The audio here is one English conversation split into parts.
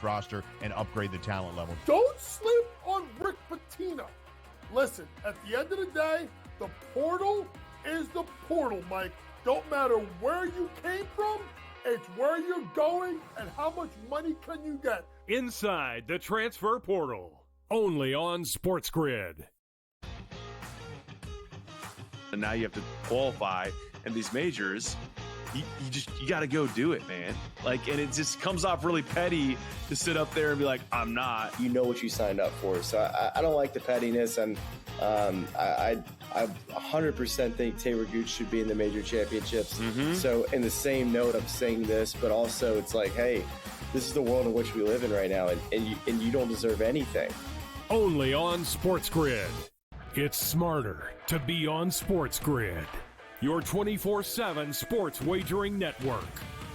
roster and upgrade the talent level. Don't sleep on Rick Pitino. Listen, at the end of the day, the portal is the portal, Mike. Don't matter where you came from, it's where you're going and how much money can you get. Inside the transfer portal, only on SportsGrid. And now you have to qualify, and these majors, you got to go do it, man. Like, and it just comes off really petty to sit up there and be like, I'm not. You know what you signed up for, so I don't like the pettiness, and I 100% think Taylor Gooch should be in the major championships. Mm-hmm. So in the same note, I'm saying this, but also it's like, hey, this is the world in which we live in right now, and you don't deserve anything. Only on SportsGrid. It's smarter to be on SportsGrid. Your 24/7 sports wagering network.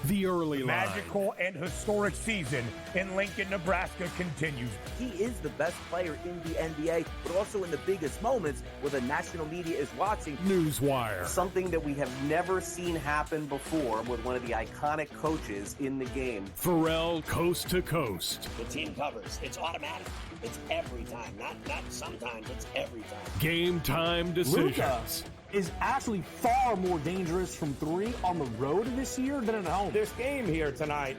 The early line. Magical and historic season in Lincoln, Nebraska continues. He is the best player in the NBA, but also in the biggest moments where the national media is watching. Newswire. Something that we have never seen happen before with one of the iconic coaches in the game. Pharrell, coast to coast. The team covers. It's automatic. It's every time. Not sometimes. It's every time. Game time decisions. Luka is actually far more dangerous from three on the road this year than at home. This game here tonight,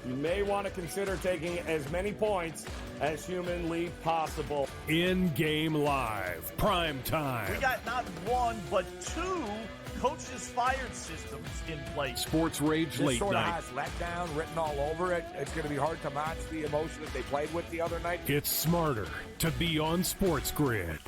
you may want to consider taking as many points as humanly possible. In-game live, prime time. We got not one, but two coaches fired systems in place. SportsRage late sort night. Of has letdown written all over it. It's going to be hard to match the emotion that they played with the other night. It's smarter to be on SportsGrid.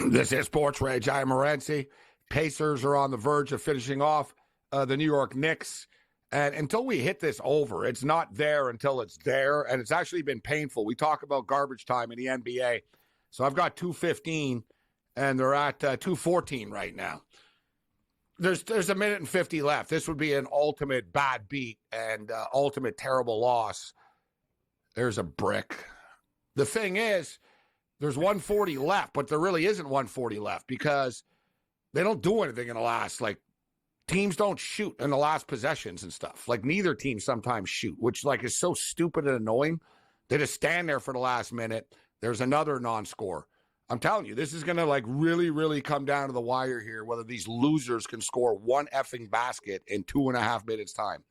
This is SportsRage. I'm Morency. Pacers are on the verge of finishing off the New York Knicks. And until we hit this over, it's not there until it's there. And it's actually been painful. We talk about garbage time in the NBA. So I've got 2:15, and they're at 2:14 right now. There's a minute and 50 left. This would be an ultimate bad beat and ultimate terrible loss. There's a brick. The thing is, there's 140 left, but there really isn't 140 left because they don't do anything in the last, like, teams don't shoot in the last possessions and stuff. Like, neither team sometimes shoot, which, like, is so stupid and annoying. They just stand there for the last minute. There's another non-score. I'm telling you, this is going to, like, really, really come down to the wire here, whether these losers can score one effing basket in 2.5 minutes time.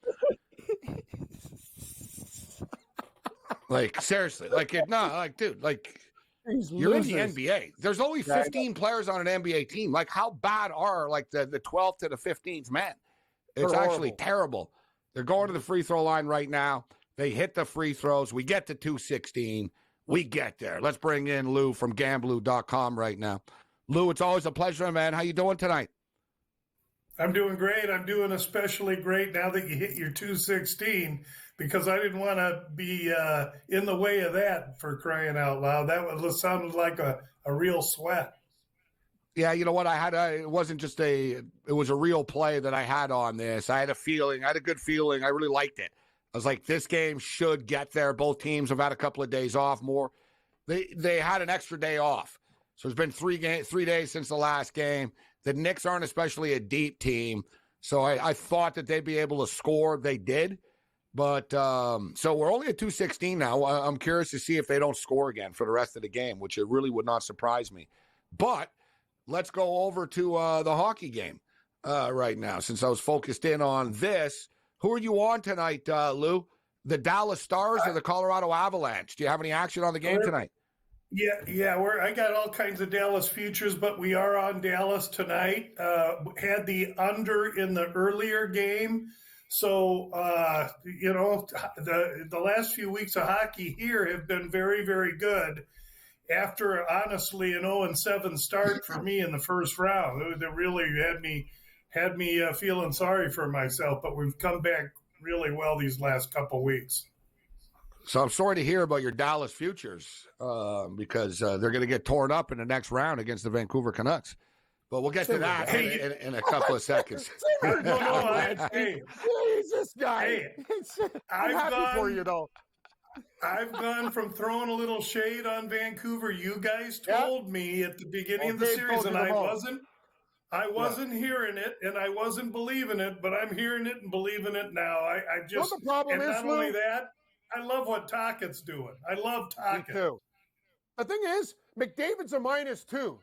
Like, seriously. Like, dude, like, you're in the NBA. There's only 15 players on an NBA team. Like, how bad are, like, the 12th to the 15th men? It's actually terrible. They're going to the free throw line right now. They hit the free throws. We get to 2:16. We get there. Let's bring in Lou from Gamblu.com right now. Lou, it's always a pleasure, man. How you doing tonight? I'm doing great. I'm doing especially great now that you hit your 2:16 because I didn't want to be in the way of that, for crying out loud. That sounded like a real sweat. Yeah, you know what? It wasn't just it was a real play that I had on this. I had a good feeling. I really liked it. I was like, this game should get there. Both teams have had a couple of days off more. They had an extra day off. So it's been 3 days since the last game. The Knicks aren't especially a deep team. So I thought that they'd be able to score. They did. But so we're only at 2:16 now. I'm curious to see if they don't score again for the rest of the game, which it really would not surprise me. But let's go over to the hockey game right now, since I was focused in on this. Who are you on tonight, Lou? The Dallas Stars or the Colorado Avalanche? Do you have any action on the game tonight? Yeah. I got all kinds of Dallas futures, but we are on Dallas tonight. Had the under in the earlier game. So, the last few weeks of hockey here have been very, very good. After, honestly, an 0-7 start for me in the first round, that really had me feeling sorry for myself. But we've come back really well these last couple weeks. So I'm sorry to hear about your Dallas futures because they're going to get torn up in the next round against the Vancouver Canucks. But we'll get to that in a couple of seconds. Hey, Who's this guy? Hey, I'm happy for you, though. I've gone from throwing a little shade on Vancouver. You guys told me at the beginning of the series, and I wasn't hearing it, and I wasn't believing it, but I'm hearing it and believing it now. I just, the problem and is, not only that, I love what Tockett's doing. I love Tockett. Me too. The thing is, McDavid's a -2.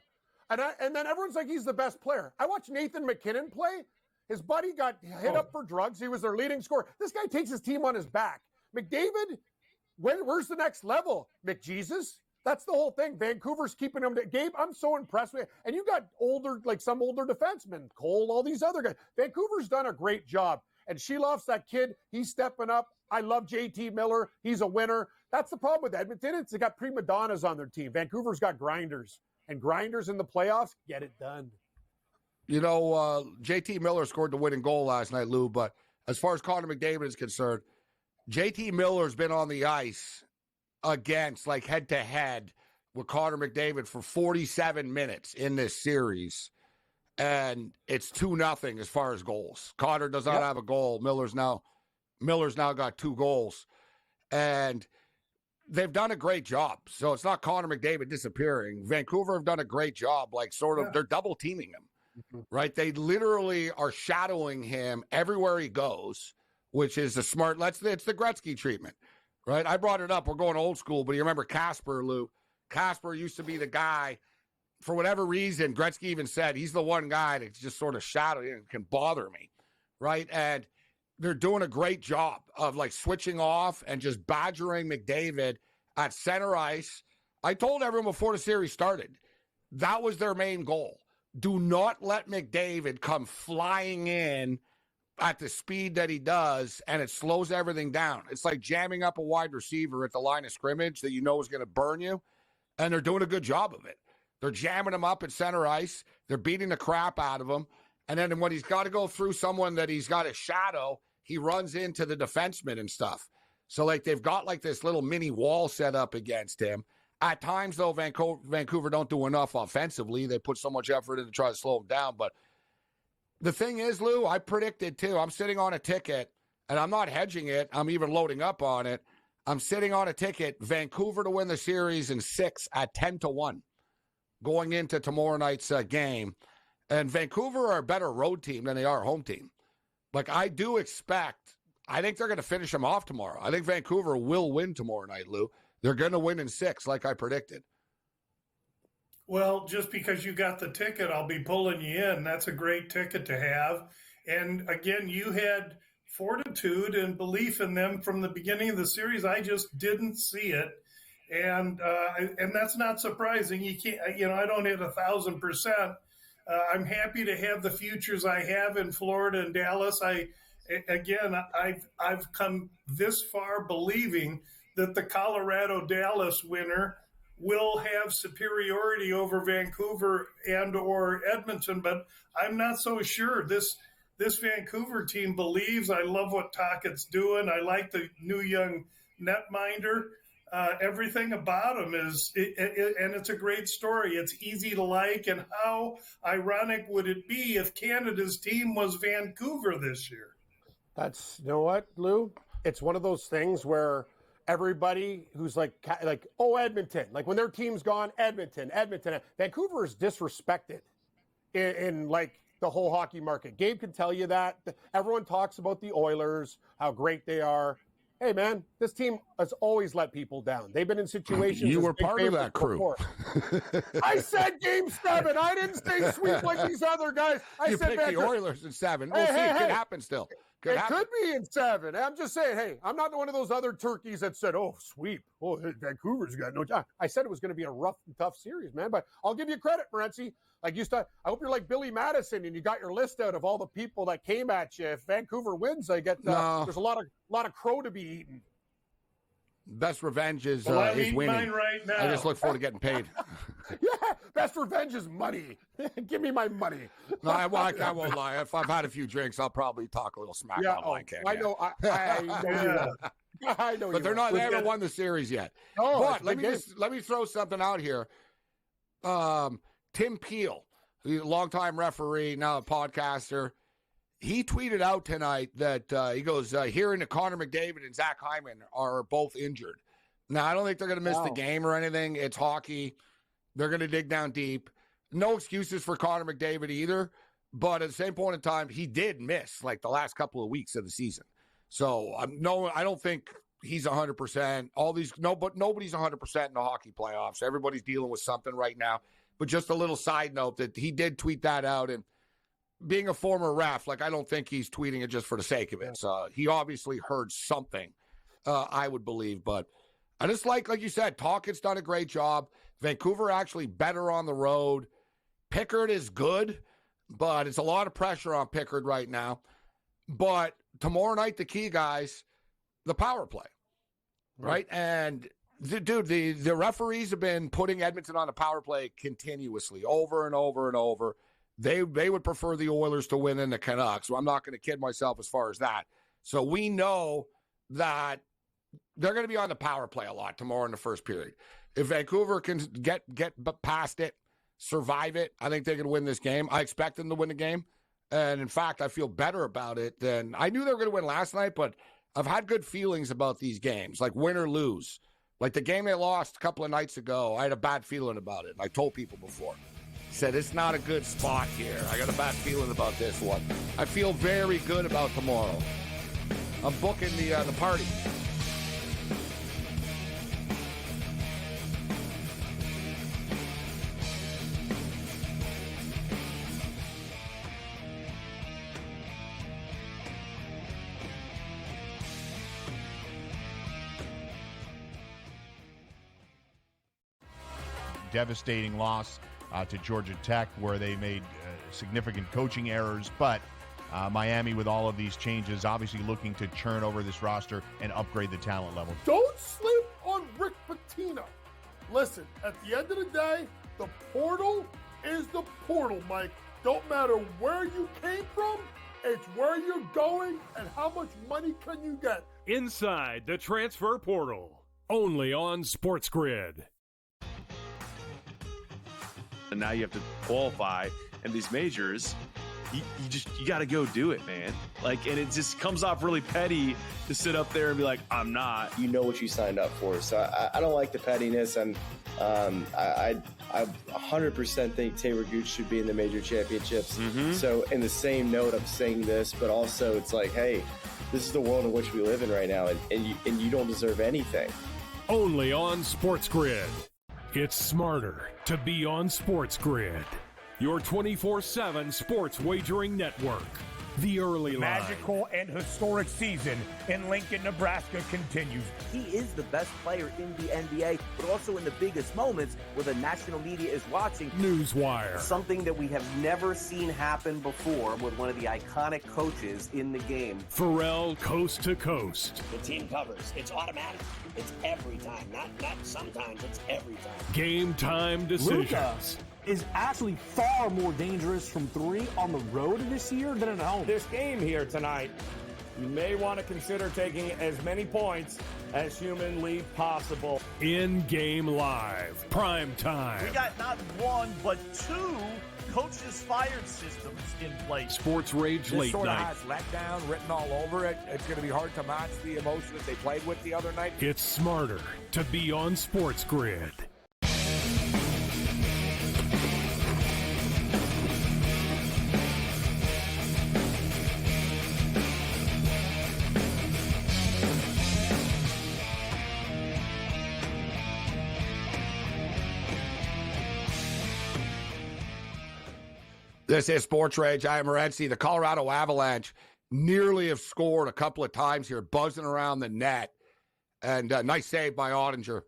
And then everyone's like, he's the best player. I watched Nathan McKinnon play. His buddy got hit up for drugs. He was their leading scorer. This guy takes his team on his back. McDavid, where's the next level? McJesus? That's the whole thing. Vancouver's keeping him. Gabe, I'm so impressed with it. And you got some older defensemen, Cole, all these other guys. Vancouver's done a great job. And Sheloff's that kid. He's stepping up. I love JT Miller. He's a winner. That's the problem with Edmonton. They got prima donnas on their team. Vancouver's got grinders. And grinders in the playoffs get it done. You know, JT Miller scored the winning goal last night, Lou. But as far as Connor McDavid is concerned, JT Miller's been on the ice against, like, head-to-head with Connor McDavid for 47 minutes in this series. And it's 2-0 as far as goals. Connor does not have a goal. Miller's now got 2 goals. And they've done a great job. So it's not Connor McDavid disappearing. Vancouver have done a great job, like they're double teaming him, right? They literally are shadowing him everywhere he goes, which is it's the Gretzky treatment, right? I brought it up. We're going old school, but you remember Casper, Lou? Casper used to be the guy, for whatever reason, Gretzky even said he's the one guy that's just sort of shadowing and can bother me, right? And they're doing a great job of, like, switching off and just badgering McDavid at center ice. I told everyone before the series started, that was their main goal. Do not let McDavid come flying in at the speed that he does, and it slows everything down. It's like jamming up a wide receiver at the line of scrimmage that you know is going to burn you, and they're doing a good job of it. They're jamming him up at center ice. They're beating the crap out of him. And then when he's got to go through someone that he's got to shadow, he runs into the defenseman and stuff. So, like, they've got, like, this little mini wall set up against him. At times, though, Vancouver don't do enough offensively. They put so much effort in to try to slow him down. But the thing is, Lou, I predicted, too. I'm sitting on a ticket, and I'm not hedging it. I'm even loading up on it. I'm sitting on a ticket, Vancouver to win the series in 6 at 10-1 going into tomorrow night's game. And Vancouver are a better road team than they are a home team. Like, I think they're going to finish them off tomorrow. I think Vancouver will win tomorrow night, Lou. They're going to win in 6, like I predicted. Well, just because you got the ticket, I'll be pulling you in. That's a great ticket to have. And again, you had fortitude and belief in them from the beginning of the series. I just didn't see it. And that's not surprising. You can't, I don't hit 1,000%. I'm happy to have the futures I have in Florida and Dallas. I've come this far believing that the Colorado-Dallas winner will have superiority over Vancouver and or Edmonton, but I'm not so sure. This Vancouver team believes. I love what Tockett's doing. I like the new young netminder. Everything about him is, and it's a great story. It's easy to like, and how ironic would it be if Canada's team was Vancouver this year? You know what, Lou? It's one of those things where everybody who's like, oh, Edmonton, like when their team's gone, Edmonton. Vancouver is disrespected in like the whole hockey market. Gabe can tell you that. Everyone talks about the Oilers, how great they are. Hey, man, this team has always let people down. They've been in situations. You were part of that crew. I said Game 7. I didn't say sweep like these other guys. I said picked the Oilers in 7. We'll see. It could happen still. It could be in 7. I'm just saying, hey, I'm not one of those other turkeys that said, oh, sweep. Oh, Vancouver's got no job. I said it was going to be a rough and tough series, man. But I'll give you credit, Morency. Like I hope you're like Billy Madison and you got your list out of all the people that came at you. If Vancouver wins, there's a lot of crow to be eaten. Best revenge is winning. Mine right now. I just look forward to getting paid. Yeah, best revenge is money. Give me my money. No, I won't lie. If I've had a few drinks, I'll probably talk a little smack on my camp. I know. I know. I know. But they haven't won the series yet. Oh, but let me throw something out here. Tim Peel, longtime referee, now a podcaster, he tweeted out tonight that he goes, hearing that Connor McDavid and Zach Hyman are both injured. Now, I don't think they're going to miss the game or anything. It's hockey. They're going to dig down deep. No excuses for Connor McDavid either. But at the same point in time, he did miss like the last couple of weeks of the season. So I don't think he's 100%. But nobody's 100% in the hockey playoffs. Everybody's dealing with something right now. But just a little side note that he did tweet that out. And being a former ref, like I don't think he's tweeting it just for the sake of it. So he obviously heard something, I would believe. But I just like you said, Talkett's done a great job. Vancouver actually better on the road. Pickard is good, but it's a lot of pressure on Pickard right now. But tomorrow night, the key, guys, the power play, right? And, the referees have been putting Edmonton on the power play continuously, over and over and over. They would prefer the Oilers to win than the Canucks. So I'm not going to kid myself as far as that. So we know that they're going to be on the power play a lot tomorrow in the first period. If Vancouver can get past it, survive it, I think they can win this game. I expect them to win the game. And, in fact, I feel better about it than – I knew they were going to win last night, but I've had good feelings about these games, like win or lose. Like the game they lost a couple of nights ago, I had a bad feeling about it. I told people before. I said, it's not a good spot here. I got a bad feeling about this one. I feel very good about tomorrow. I'm booking the party. Devastating loss to Georgia Tech, where they made significant coaching errors. But Miami, with all of these changes, obviously looking to churn over this roster and upgrade the talent level. Don't sleep on Rick Pitino. Listen, at the end of the day, the portal is the portal, Mike. Don't matter where you came from, it's where you're going and how much money can you get. Inside the transfer portal, only on SportsGrid. And now you have to qualify, and these majors, you got to go do it, man. Like, and it just comes off really petty to sit up there and be like, I'm not. You know what you signed up for. So I don't like the pettiness, and I 100% think Taylor Gooch should be in the major championships. Mm-hmm. So in the same note, I'm saying this, but also it's like, hey, this is the world in which we live in right now, and you don't deserve anything. Only on SportsGrid. It's smarter to be on SportsGrid, your 24/7 sports wagering network. The early line. Magical and historic season in Lincoln, Nebraska continues. He is the best player in the NBA, but also in the biggest moments where the national media is watching. Newswire. Something that we have never seen happen before with one of the iconic coaches in the game. Pharrell, coast to coast. The team covers. It's automatic. It's every time. Not sometimes. It's every time. Game time decisions. Luka is actually far more dangerous from three on the road this year than at home. This game here tonight, you may want to consider taking as many points as humanly possible. In-game live. Prime time. We got not one, but two coaches fired systems in place. SportsRage late sort of night. has letdown written all over it. It's going to be hard to match the emotion that they played with the other night. It's smarter to be on SportsGrid. This is SportsRage. I am Morency. The Colorado Avalanche nearly have scored a couple of times here, buzzing around the net. And nice save by Ottinger.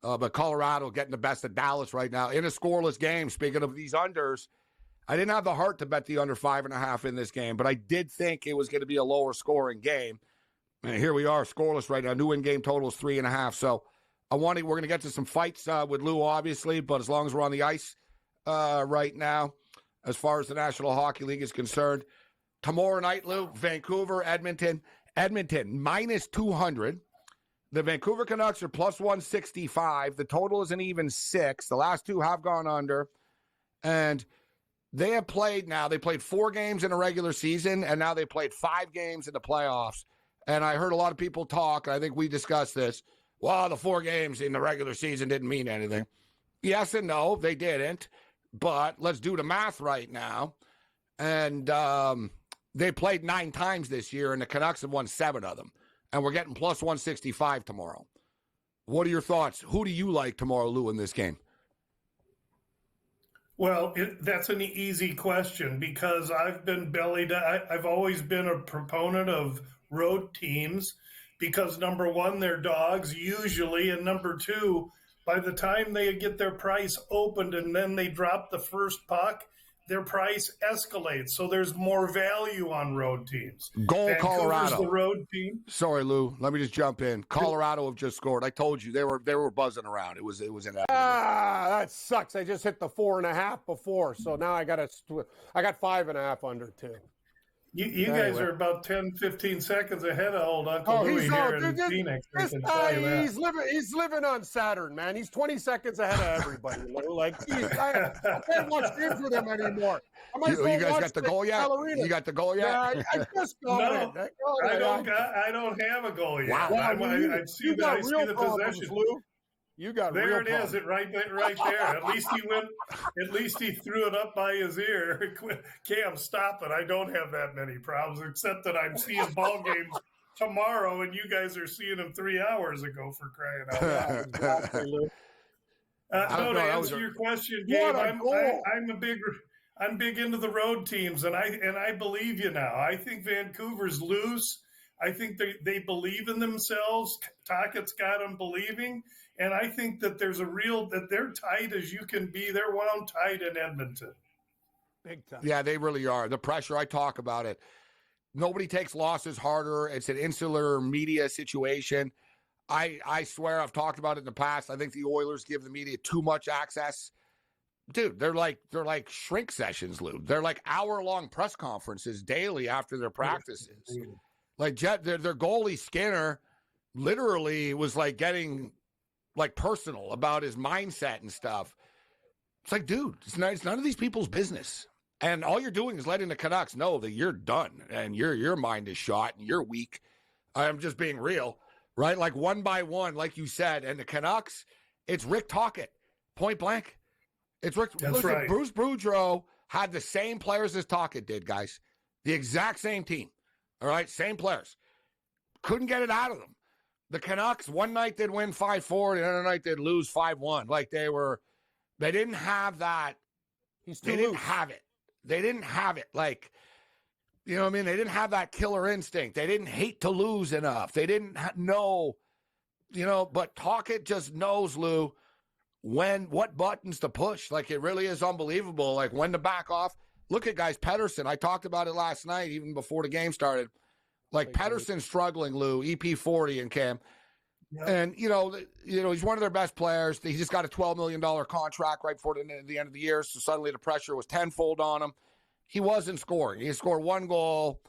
But Colorado getting the best of Dallas right now in a scoreless game. Speaking of these unders, I didn't have the heart to bet the under 5.5 in this game, but I did think it was going to be a lower scoring game. And here we are, scoreless right now. New in-game total is 3.5. So we're going to get to some fights with Lou, obviously, but as long as we're on the ice right now, as far as the National Hockey League is concerned. Tomorrow night, Lou, Vancouver, Edmonton. Edmonton, minus 200. The Vancouver Canucks are plus 165. The total is an even 6. The last two have gone under. And They have played now. They played 4 games in a regular season, and now they played 5 games in the playoffs. And I heard a lot of people talk, I think we discussed this. Well, the 4 games in the regular season didn't mean anything. Yes and no, they didn't. But let's do the math right now. And they played 9 times this year, and the Canucks have won 7 of them. And we're getting plus 165 tomorrow. What are your thoughts? Who do you like tomorrow, Lou, in this game? Well, that's an easy question because I've always been a proponent of road teams because, number one, they're dogs usually, and number two, by the time they get their price opened and then they drop the first puck, their price escalates. So there's more value on road teams. Goal, Vancouver's Colorado. the road team. Sorry, Lou. Let me just jump in. Colorado have just scored. I told you they were buzzing around. It was inevitable. That sucks. I just hit the 4.5 before, so now I got 5.5 under too. You guys are about 10, 15 seconds ahead of old Uncle Louie here in Phoenix. He's living on Saturn, man. He's 20 seconds ahead of everybody. Like, I can't watch games with him anymore. You guys got the goal yet? You got the goal yet? Yeah, I just got it. I don't have a goal yet. Wow. I see the possession. Lou. You got there. It is. It right there. At least he threw it up by his ear. Cam, stop it. I don't have that many problems, except that I'm seeing ball games tomorrow, and you guys are seeing them 3 hours ago. For crying out loud! To answer your question, Gabe, I'm big into the road teams, and I believe you now. I think Vancouver's loose. I think they believe in themselves. Tocchet's got them believing. And I think that that they're tight as you can be. They're wound tight in Edmonton. Big time. Yeah, they really are. The pressure, I talk about it. Nobody takes losses harder. It's an insular media situation. I swear I've talked about it in the past. I think the Oilers give the media too much access. Dude, they're like shrink sessions, Lou. They're like hour-long press conferences daily after their practices. Like their goalie Skinner literally was like getting like personal about his mindset and stuff. It's like, dude, it's none of these people's business. And all you're doing is letting the Canucks know that you're done and your mind is shot and you're weak. I'm just being real, right? Like one by one, like you said. And the Canucks, it's Rick Tocchet, point blank. It's Rick. That's right. Bruce Boudreau had the same players as Tocchet did, guys. The exact same team. All right, same players. Couldn't get it out of them. The Canucks, one night they'd win 5-4, the other night they'd lose 5-1. Like they didn't have that. They didn't have it. They didn't have it. Like, you know what I mean? They didn't have that killer instinct. They didn't hate to lose enough. They didn't know, but Tocchet just knows, Lou, what buttons to push. Like, it really is unbelievable. Like, when to back off. Look at guys, Pettersson. I talked about it last night, even before the game started. Like, Pettersson's struggling, Lou, EP 40 and Cam. Yep. And, he's one of their best players. He just got a $12 million contract right before the end of the year, so suddenly the pressure was tenfold on him. He wasn't scoring. He scored 1 goal,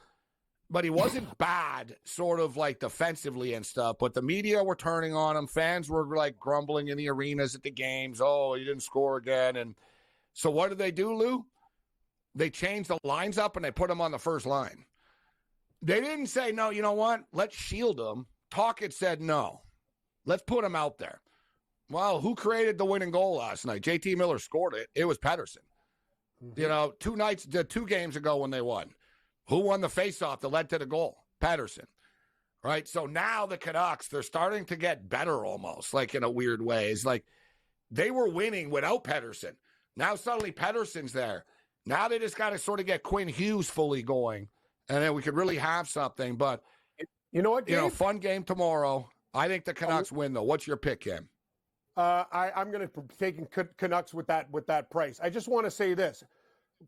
but he wasn't bad, sort of like defensively and stuff. But the media were turning on him. Fans were, like, grumbling in the arenas at the games. Oh, he didn't score again. And so what did they do, Lou? They changed the lines up and they put him on the first line. They didn't say, no, you know what? Let's shield him. Tocchet said, no. Let's put him out there. Well, who created the winning goal last night? JT Miller scored it. It was Pettersson. Mm-hmm. 2 games ago when they won. Who won the faceoff that led to the goal? Pettersson. Right? So now the Canucks, they're starting to get better almost, like in a weird way. It's like they were winning without Pettersson. Now suddenly Pettersson's there. Now they just got to sort of get Quinn Hughes fully going. And then we could really have something. But, you know what, Dave? Fun game tomorrow. I think the Canucks win, though. What's your pick, Cam? I'm going to take Canucks with that price. I just want to say this.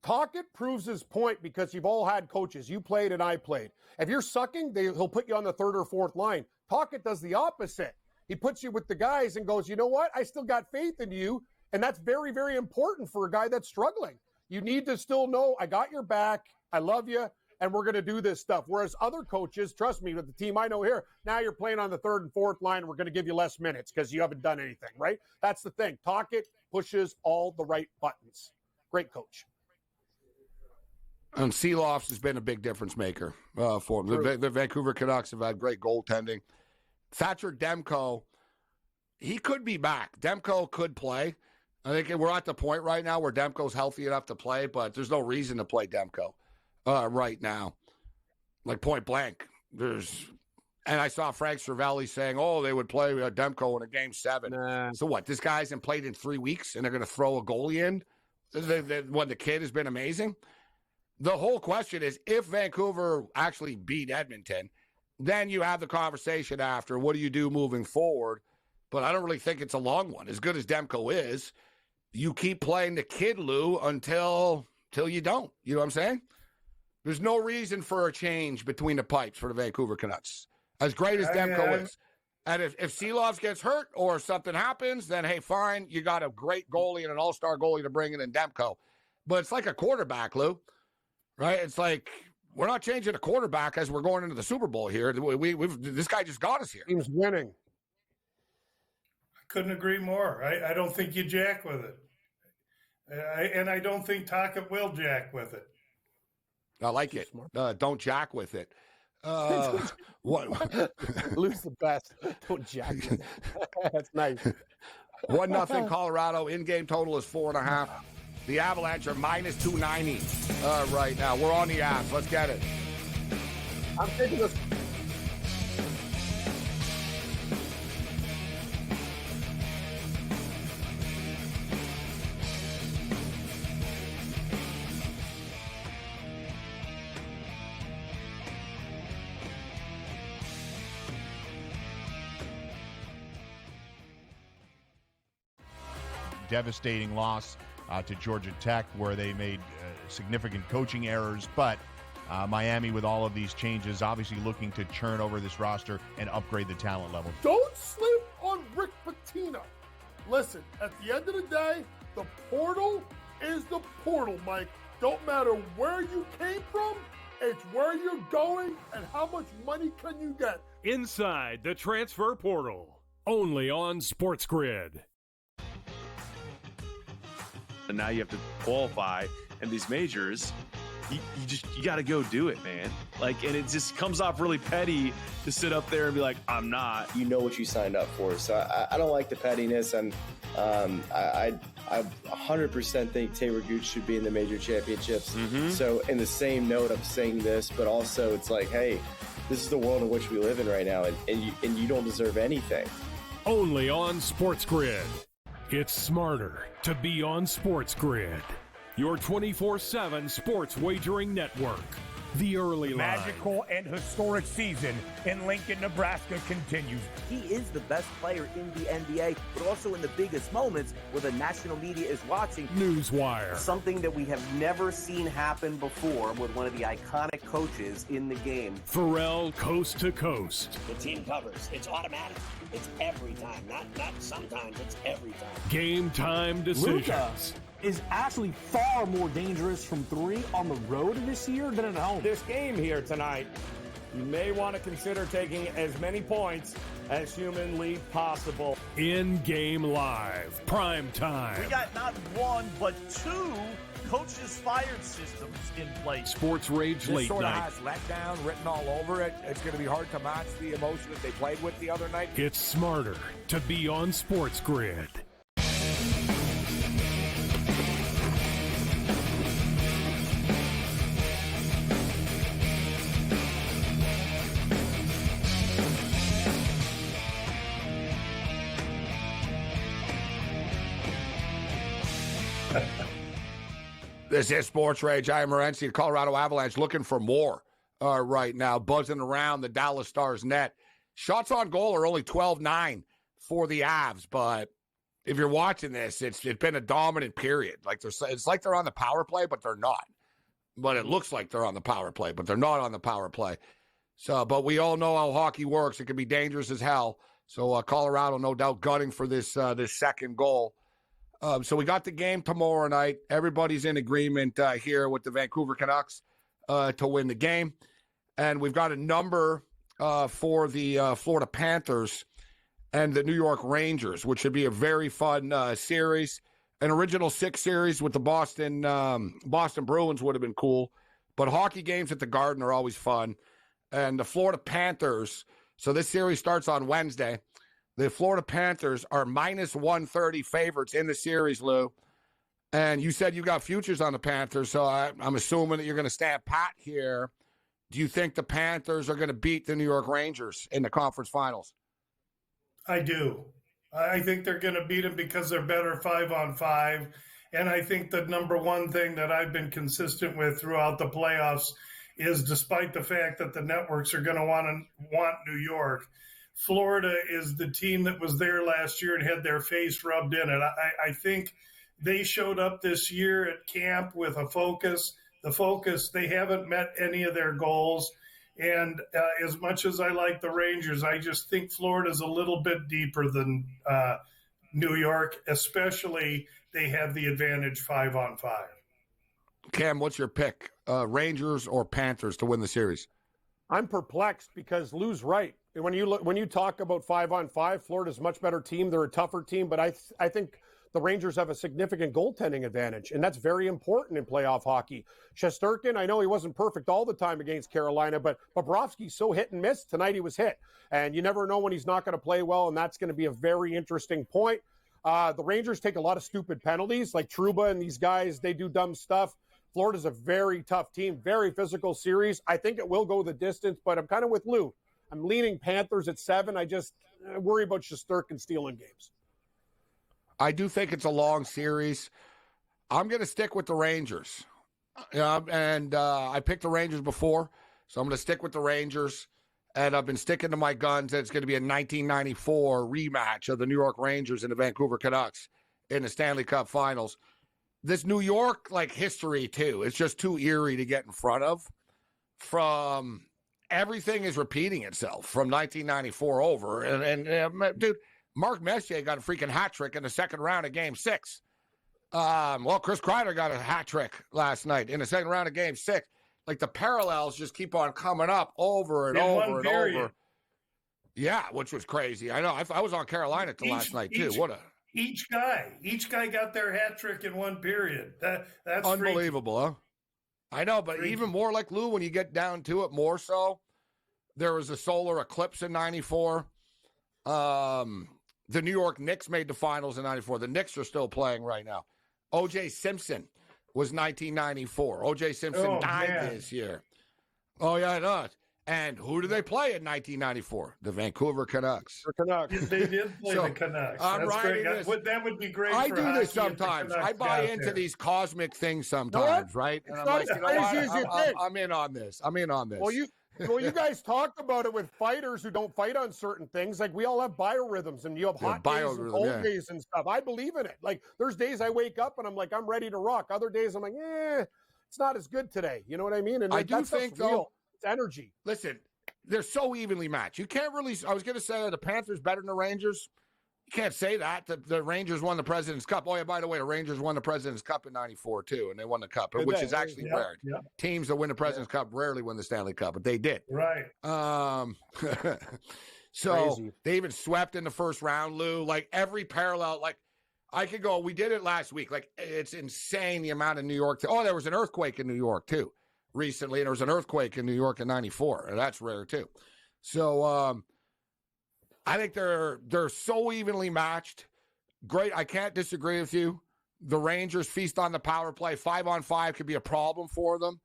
Tocchet proves his point because you've all had coaches. You played and I played. If you're sucking, he'll put you on the 3rd or 4th line. Tocchet does the opposite. He puts you with the guys and goes, you know what? I still got faith in you. And that's very, very important for a guy that's struggling. You need to still know, I got your back. I love you. And we're going to do this stuff. Whereas other coaches, trust me, with the team I know here, now you're playing on the 3rd and 4th line. We're going to give you less minutes because you haven't done anything, right? That's the thing. Tocchet pushes all the right buttons. Great coach. And Seelofs has been a big difference maker for them. The Vancouver Canucks have had great goaltending. Thatcher Demko, he could be back. Demko could play. I think we're at the point right now where Demko's healthy enough to play, but there's no reason to play Demko right now. Like point blank. And I saw Frank Cervelli saying, they would play Demko in a Game 7. Nah. So what? This guy hasn't played in 3 weeks, and they're going to throw a goalie in when the kid has been amazing? The whole question is, if Vancouver actually beat Edmonton, then you have the conversation after, what do you do moving forward? But I don't really think it's a long one. As good as Demko is, you keep playing the kid, Lou, until you don't. You know what I'm saying? There's no reason for a change between the pipes for the Vancouver Canucks. As great as Demko is. And if Seelofs gets hurt or something happens, then, hey, fine, you got a great goalie and an all-star goalie to bring in Demko. But it's like a quarterback, Lou. Right? It's like we're not changing a quarterback as we're going into the Super Bowl here. This guy just got us here. Team's winning. I couldn't agree more. I don't think you jack with it. And I don't think Tocchet will jack with it. I like it. Don't jack with it. What? Lose the best. Don't jack with it. That's nice. 1-0 Colorado. In-game total is 4.5. The Avalanche are minus 290 right now. We're on the Avs. Let's get it. I'm taking this. Devastating loss to Georgia Tech, where they made significant coaching errors. But Miami, with all of these changes, obviously looking to churn over this roster and upgrade the talent level. Don't sleep on Rick Pitino. Listen, at the end of the day, the portal is the portal, Mike. Don't matter where you came from, it's where you're going and how much money can you get. Inside the transfer portal, only on SportsGrid. And now you have to qualify, and these majors, you got to go do it, man. Like, and it just comes off really petty to sit up there and be like, I'm not. You know what you signed up for. So I don't like the pettiness, and I 100% think Taylor Gooch should be in the major championships. Mm-hmm. So in the same note, I'm saying this, but also it's like, hey, this is the world in which we live in right now, and you don't deserve anything. Only on SportsGrid. It's smarter to be on SportsGrid, your 24/7 sports wagering network. The early line. Magical and historic season in Lincoln, Nebraska continues. He is the best player in the NBA, but also in the biggest moments where the national media is watching. Newswire. Something that we have never seen happen before with one of the iconic coaches in the game. Pharrell, coast to coast. The team covers. It's automatic. It's every time. Not sometimes. It's every time. Game time decisions. Luka is actually far more dangerous from 3 on the road this year than at home. This game here tonight, you may want to consider taking as many points as humanly possible. In-game live, prime time. We got not one, but 2 coaches fired systems in place. SportsRage late sort night. of has letdown written all over it. It's going to be hard to match the emotion that they played with the other night. It's smarter to be on SportsGrid. This is SportsRage. I am Morency, Colorado Avalanche, looking for more right now, buzzing around the Dallas Stars net. Shots on goal are only 12-9 for the Avs, but if you're watching this, it's been a dominant period. Like it's like they're on the power play, but they're not. But it looks like they're on the power play, but they're not on the power play. So, but we all know how hockey works. It can be dangerous as hell. So Colorado, no doubt, gunning for this second goal. So we got the game tomorrow night. Everybody's in agreement here with the Vancouver Canucks to win the game. And we've got a number for the Florida Panthers and the New York Rangers, which should be a very fun series. An original 6 series with the Boston Bruins would have been cool. But hockey games at the Garden are always fun. And the Florida Panthers, so this series starts on Wednesday. The Florida Panthers are minus 130 favorites in the series, Lou. And you said you got futures on the Panthers, so I'm assuming that you're going to stand pat here. Do you think the Panthers are going to beat the New York Rangers in the conference finals? I do. I think they're going to beat them because they're better 5-on-5. And I think the number one thing that I've been consistent with throughout the playoffs is, despite the fact that the networks are going to want New York, Florida is the team that was there last year and had their face rubbed in it. I think they showed up this year at camp with a focus. The focus, they haven't met any of their goals. And as much as I like the Rangers, I just think Florida's a little bit deeper than New York, especially they have the advantage 5-on-5. Cam, what's your pick? Rangers or Panthers to win the series? I'm perplexed because Lou's right. When you talk about 5-on-5, Florida's a much better team. They're a tougher team, but I think the Rangers have a significant goaltending advantage, and that's very important in playoff hockey. Shesterkin, I know he wasn't perfect all the time against Carolina, but Bobrovsky's so hit and miss. Tonight he was hit, and you never know when he's not going to play well, and that's going to be a very interesting point. The Rangers take a lot of stupid penalties, like Trouba and these guys, they do dumb stuff. Florida's a very tough team, very physical series. I think it will go the distance, but I'm kind of with Lou. I'm leaning Panthers at 7. I just worry about Shesterkin stealing games. I do think it's a long series. I'm going to stick with the Rangers. I picked the Rangers before, so I'm going to stick with the Rangers. And I've been sticking to my guns that it's going to be a 1994 rematch of the New York Rangers and the Vancouver Canucks in the Stanley Cup Finals. This New York, history, too, it's just too eerie to get in front of. From everything is repeating itself from 1994 over. And dude, Mark Messier got a freaking hat trick in the second round of Game 6. Chris Kreider got a hat trick last night in the second round of Game 6. The parallels just keep on coming up over and over and over. Yeah, which was crazy. I know. I was on Carolina last night, too. Each guy got their hat trick in one period. That's unbelievable, freaky. Huh? I know, but even more like Lou, when you get down to it more so, there was a solar eclipse in 94. The New York Knicks made the finals in 94. The Knicks are still playing right now. O.J. Simpson was 1994. O.J. Simpson died this year. Oh, yeah, I know. And who do they play in 1994? The Vancouver Canucks. They did play the Canucks. I'm writing this. That would be great. I for do this hockey sometimes. the I buy into these cosmic things sometimes, right? And I'm like, you know what? I'm in on this. Well, you guys talk about it with fighters who don't fight on certain things. We all have biorhythms, and you have hot days and cold days and stuff. I believe in it. There's days I wake up and I'm like, I'm ready to rock. Other days I'm like, it's not as good today. You know what I mean? And I do think, though, it's energy. Listen, they're so evenly matched. You can't really – I was going to say, are the Panthers better than the Rangers? You can't say that. The Rangers won the President's Cup. Oh, yeah, by the way, the Rangers won the President's Cup in 94, too, and they won the Cup, which is actually rare. Yeah. Teams that win the President's Cup rarely win the Stanley Cup, but they did. Right. So they even swept in the first round, Lou. Every parallel, I could go, we did it last week. It's insane the amount of New York. There was an earthquake in New York, too, recently, and there was an earthquake in New York in 94, and that's rare, too. So, I think they're so evenly matched. Great. I can't disagree with you. The Rangers feast on the power play. 5-on-5 could be a problem for them.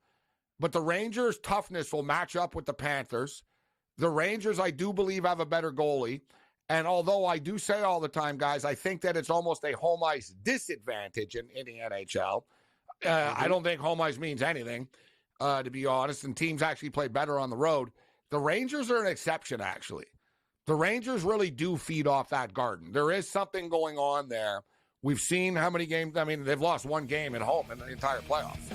But the Rangers' toughness will match up with the Panthers. The Rangers, I do believe, have a better goalie. And although I do say all the time, guys, I think that it's almost a home ice disadvantage in the NHL. I don't think home ice means anything, to be honest. And teams actually play better on the road. The Rangers are an exception, actually. The Rangers really do feed off that Garden. There is something going on there. We've seen how many games. I mean, they've lost one game at home in the entire playoffs.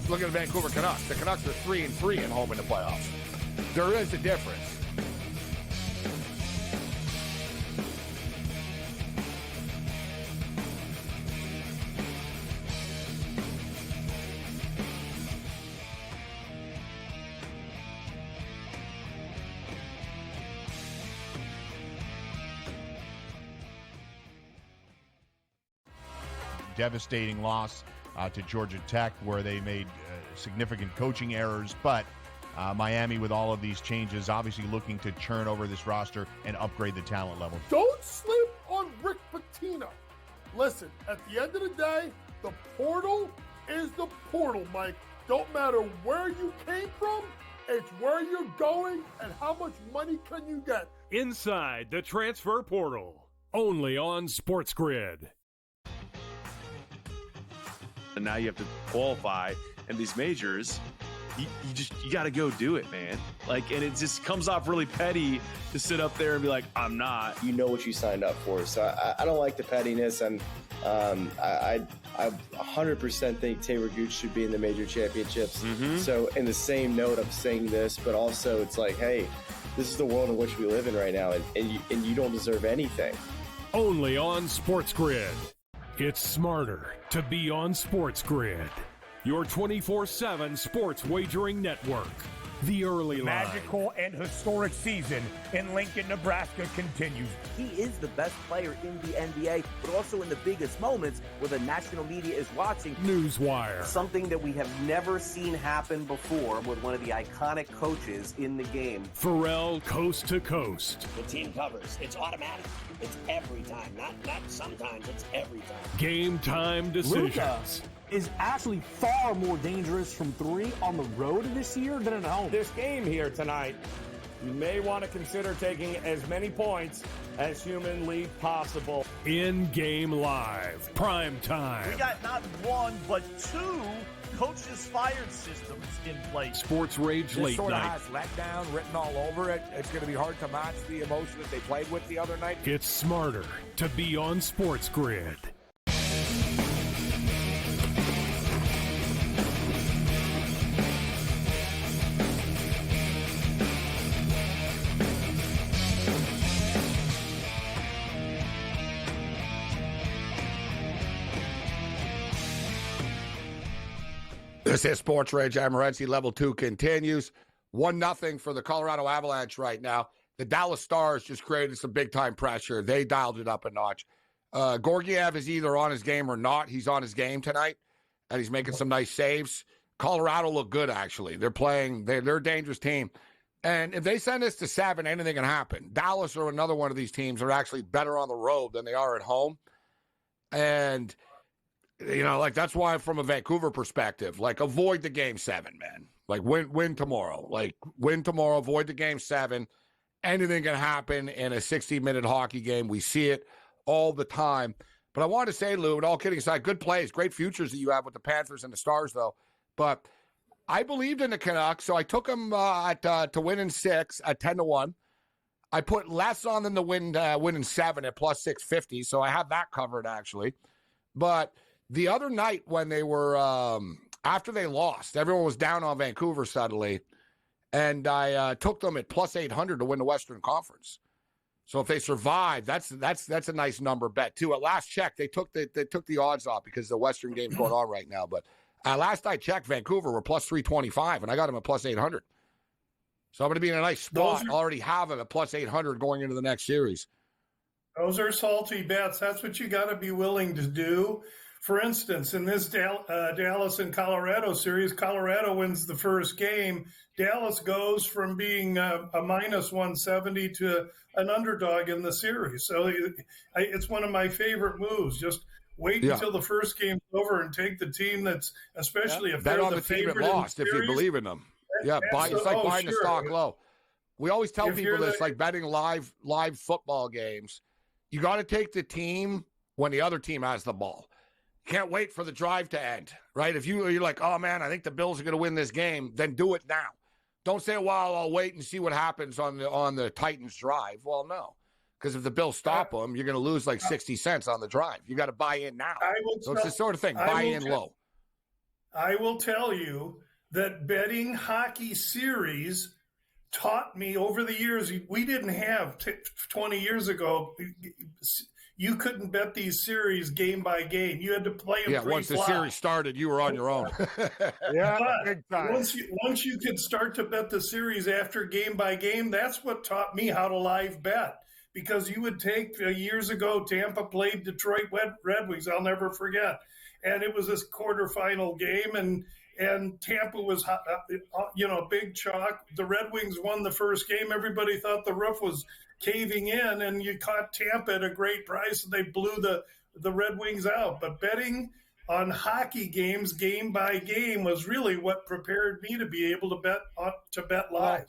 Look at the Vancouver Canucks. The Canucks are 3-3 at home in the playoffs. There is a difference. Devastating loss to Georgia Tech, where they made significant coaching errors, but Miami, with all of these changes, obviously looking to churn over this roster and upgrade the talent level. Don't sleep on Rick Pitino. Listen, at the end of the day, the portal is the portal, Mike. Don't matter where you came from, it's where you're going and how much money can you get. Inside the transfer portal, only on SportsGrid. And now you have to qualify, and these majors, you got to go do it, man. Like, and it just comes off really petty to sit up there and be like, I'm not. You know what you signed up for. So I don't like the pettiness, and I 100% think Taylor Gooch should be in the major championships. So in the same note of saying this, but also it's like, hey, this is the world in which we live in right now, and you don't deserve anything. Only on SportsGrid. It's smarter to be on SportsGrid. Your 24/7 sports wagering network. The early line. Magical and historic season in Lincoln, Nebraska continues. He is the best player in the NBA, but also in the biggest moments where the national media is watching. Newswire. Something that we have never seen happen before with one of the iconic coaches in the game. Pharrell, coast to coast. The team covers. It's automatic. It's every time. Not sometimes. It's every time. Game time decisions. Luka is actually far more dangerous from three on the road this year than at home. This game here tonight, you may want to consider taking as many points as humanly possible. In-game live. Prime time. We got not one, but two coaches fired systems in place. SportsRage late sort of night. has letdown written all over it. It's going to be hard to match the emotion that they played with the other night. It's smarter to be on SportsGrid. This is SportsRage. Morency. Level 2 continues. 1-0 for the Colorado Avalanche right now. The Dallas Stars just created some big-time pressure. They dialed it up a notch. Georgiev is either on his game or not. He's on his game tonight, and he's making some nice saves. Colorado look good, actually. They're a dangerous team. And if they send this to 7, anything can happen. Dallas or another one of these teams are actually better on the road than they are at home. And that's why from a Vancouver perspective, avoid the game 7, man. Win tomorrow. Win tomorrow, avoid the game 7. Anything can happen in a 60-minute hockey game. We see it all the time. But I wanted to say, Lou, and all kidding aside, good plays, great futures that you have with the Panthers and the Stars, though. But I believed in the Canucks, so I took them to win in 6 at 10-1. I put less on than the win in 7 at plus 650, so I have that covered, actually. But the other night when they were, after they lost, everyone was down on Vancouver suddenly, and I took them at plus 800 to win the Western Conference. So if they survive, that's a nice number bet too. At last check, they took the odds off because the Western game's going on right now. But last I checked, Vancouver were plus 325, and I got them at plus 800. So I'm going to be in a nice spot. Already have them at plus 800 going into the next series. Those are salty bets. That's what you got to be willing to do. For instance, in this Dallas and Colorado series, Colorado wins the first game. Dallas goes from being a minus 170 to an underdog in the series. So it's one of my favorite moves. Just wait until the first game's over and take the team that's, especially if they're the favorite team that lost, if you believe in them. Yeah, it's like buying the stock low. We always tell people this, like betting live football games. You got to take the team when the other team has the ball. Can't wait for the drive to end, right? If you're like, oh, man, I think the Bills are going to win this game, then do it now. Don't say, well, I'll wait and see what happens on the Titans drive. Well, no, because if the Bills stop them, you're going to lose like 60 cents on the drive. You got to buy in now. So it's the sort of thing, buy in low. I will tell you that betting hockey series taught me over the years, we didn't have 20 years ago. You couldn't bet these series game by game. You had to play them once the series started, you were on your own. Big time. Once you could start to bet the series after game by game, that's what taught me how to live bet. Because you would take, years ago, Tampa played Detroit Red Wings. I'll never forget. And it was this quarterfinal game, and Tampa was, big chalk. The Red Wings won the first game. Everybody thought the roof was caving in, and you caught Tampa at a great price, and they blew the Red Wings out. But betting on hockey games, game by game, was really what prepared me to be able to bet live.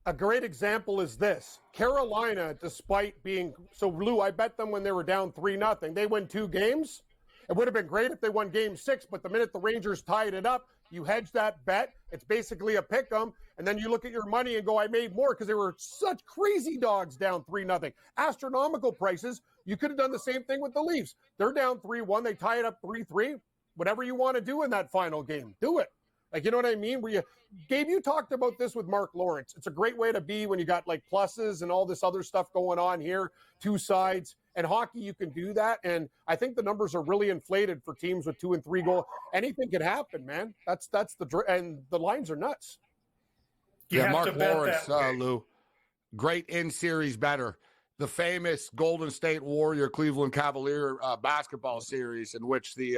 A great example is this. Carolina, despite being so, Lou, I bet them when they were down 3-0. They win 2 games. It would have been great if they won game 6, but the minute the Rangers tied it up, you hedge that bet. It's basically a pick 'em, and then you look at your money and go, I made more because they were such crazy dogs down 3-0. Astronomical prices. You could have done the same thing with the Leafs. They're down 3-1. They tie it up 3-3. Whatever you want to do in that final game, do it. Like, you know what I mean? Gabe, you talked about this with Mark Lawrence. It's a great way to be when you got like pluses and all this other stuff going on here, 2 sides. And hockey, you can do that. And I think the numbers are really inflated for teams with 2 and 3 goals. Anything could happen, man. That's and the lines are nuts. Mark Lawrence, Lou, great in-series better. The famous Golden State Warrior Cleveland Cavalier basketball series in which the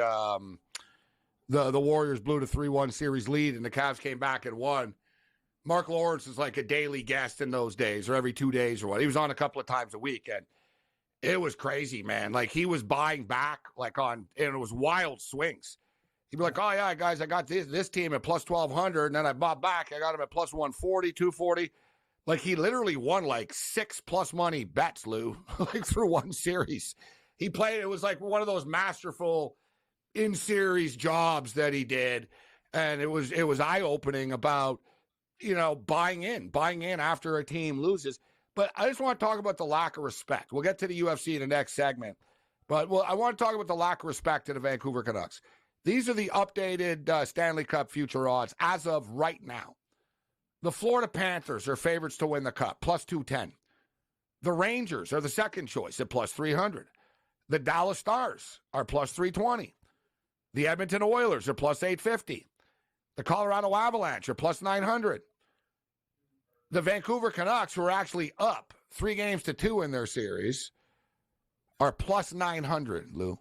Warriors blew the 3-1 series lead and the Cavs came back and won. Mark Lawrence is like a daily guest in those days, or every 2 days or what. He was on a couple of times a week, and it was crazy, man. Like, he was buying back and it was wild swings. He'd be like, oh, yeah, guys, I got this team at plus 1,200, and then I bought back. I got him at plus 140, 240. Like, he literally won like 6 plus money bets, Lou, like through one series. He played, it was like one of those masterful in-series jobs that he did, and it was eye-opening about, buying in after a team loses. But I just want to talk about the lack of respect. We'll get to the UFC in the next segment, but I want to talk about the lack of respect to the Vancouver Canucks. These are the updated Stanley Cup future odds as of right now. The Florida Panthers are favorites to win the Cup, plus 210. The Rangers are the second choice at plus 300. The Dallas Stars are plus 320. The Edmonton Oilers are plus 850. The Colorado Avalanche are plus 900. The Vancouver Canucks, who are actually up 3-2 in their series, are plus 900, Lou.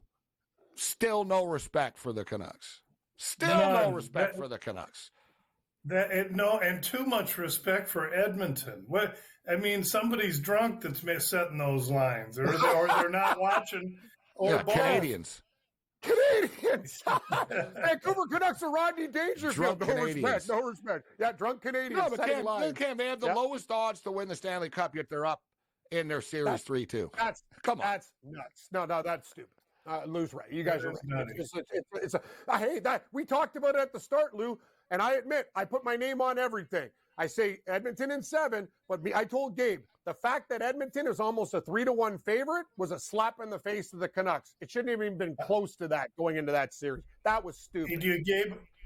Still no respect for the Canucks. No respect for the Canucks. And too much respect for Edmonton. Somebody's drunk that's setting those lines, or they're not watching. Canadians. Vancouver Canucks are Rodney Dangerfield. No respect. Yeah, drunk Canadians. No, but they have the lowest odds to win the Stanley Cup, yet they're up in their series 3-2. That's nuts. No, that's stupid. Lou's right. You guys are right. I hate that. We talked about it at the start, Lou, and I admit I put my name on everything. I say Edmonton in 7, but I told Gabe the fact that Edmonton is almost a 3-1 favorite was a slap in the face to the Canucks. It shouldn't have even been close to that going into that series. That was stupid.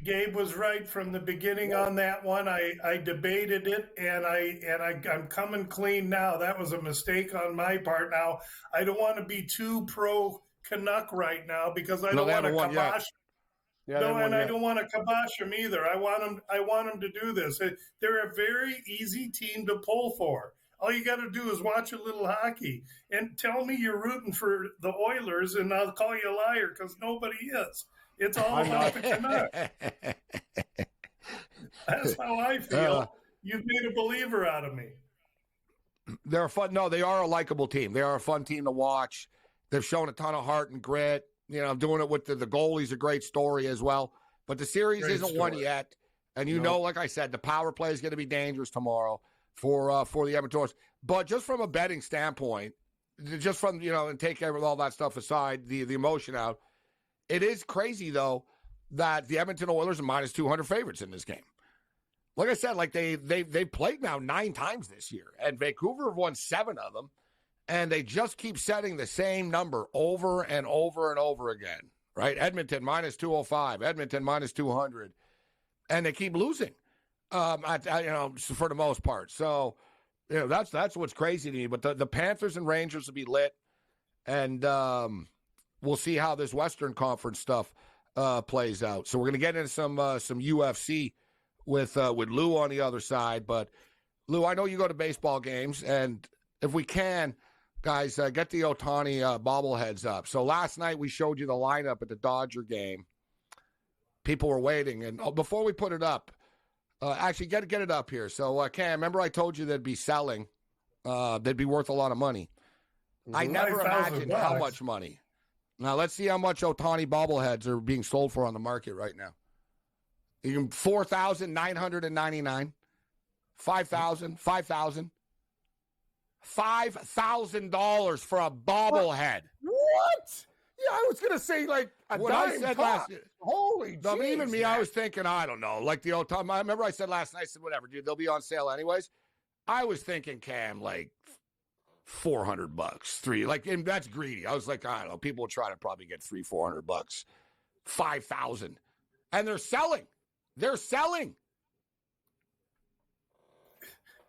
Gabe was right from the beginning on that one. I debated it, and I'm coming clean now. That was a mistake on my part. Now I don't want to be too pro Canuck right now because I don't want to kibosh. I don't want to kibosh them either. I want them to do this. They're a very easy team to pull for. All you got to do is watch a little hockey and tell me you're rooting for the Oilers, and I'll call you a liar because nobody is. It's all about the Canucks. That's how I feel. You've made a believer out of me. They're fun. No, they are a likable team. They are a fun team to watch. They've shown a ton of heart and grit. Doing it with the goalie's a great story as well. But the series isn't won yet. And like I said, the power play is going to be dangerous tomorrow for the Edmonton Oilers. But just from a betting standpoint, just from, and take care of all that stuff aside, the emotion out, it is crazy, though, that the Edmonton Oilers are minus 200 favorites in this game. Like I said, like they've played now 9 times this year, and Vancouver have won 7 of them. And they just keep setting the same number over and over and over again, right? Edmonton minus 205, Edmonton minus 200, and they keep losing, for the most part. So, that's what's crazy to me. But the Panthers and Rangers will be lit, and we'll see how this Western Conference stuff plays out. So we're going to get into some UFC with Lou on the other side. But Lou, I know you go to baseball games, and if we can. Guys, get the Ohtani bobbleheads up. So last night we showed you the lineup at the Dodger game. People were waiting. And before we put it up, actually, get it up here. So, Cam, remember I told you they'd be selling. They'd be worth a lot of money. I never imagined how much money. Now, let's see how much Ohtani bobbleheads are being sold for on the market right now. You can $4,999, $5,000, $5,000 for a bobblehead. What? Yeah, I was gonna say like a What I dime said top. last. Holy, No, but even jeez, me, man. I was thinking, I don't know, like the Ohtani. I remember I said last night, I said whatever, dude, they'll be on sale anyways. I was thinking, Cam, like $400, and that's greedy. I was like, I don't know, people will try to probably get $300-400, $5,000, and they're selling. They're selling.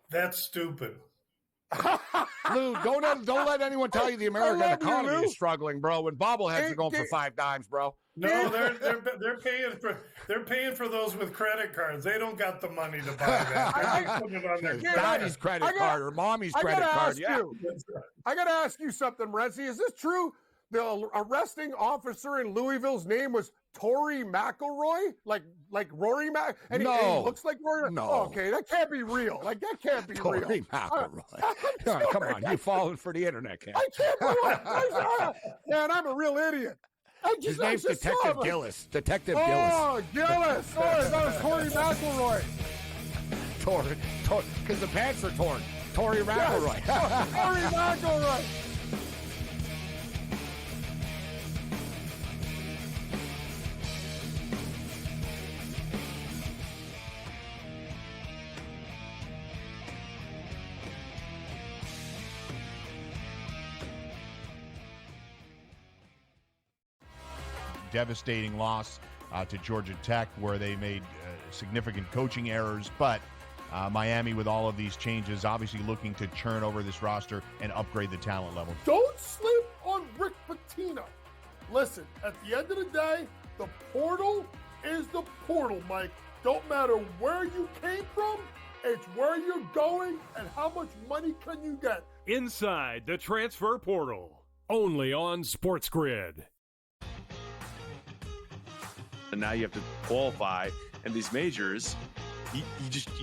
That's stupid. Lou, don't let anyone tell you the American economy is struggling, bro. When bobbleheads are going for $5, bro. No, they're paying for those with credit cards. They don't got the money to buy that. They're putting it on their daddy's credit card or mommy's credit card. Yeah. I got to ask you something, Morency. Is this true? The arresting officer in Louisville's name was Tory McElroy, like Rory Mac, and he looks like Rory. No, okay, that can't be real. Like that can't be real. Tory McElroy. Come on, you falling for the internet, Cam? I can't believe it. Man, I'm a real idiot. His name's Detective Gillis. Detective Gillis. Oh, Gillis. Sorry, that was Tory McElroy. Tory, because the pants are torn. Tory McElroy. Yes. Tory McElroy. Devastating loss to Georgia Tech, where they made significant coaching errors. But Miami, with all of these changes, obviously looking to churn over this roster and upgrade the talent level. Don't sleep on Rick Pitino. Listen, at the end of the day, the portal is the portal, Mike. Don't matter where you came from, it's where you're going and how much money can you get. Inside the transfer portal, only on SportsGrid. And now you have to qualify, and these majors, you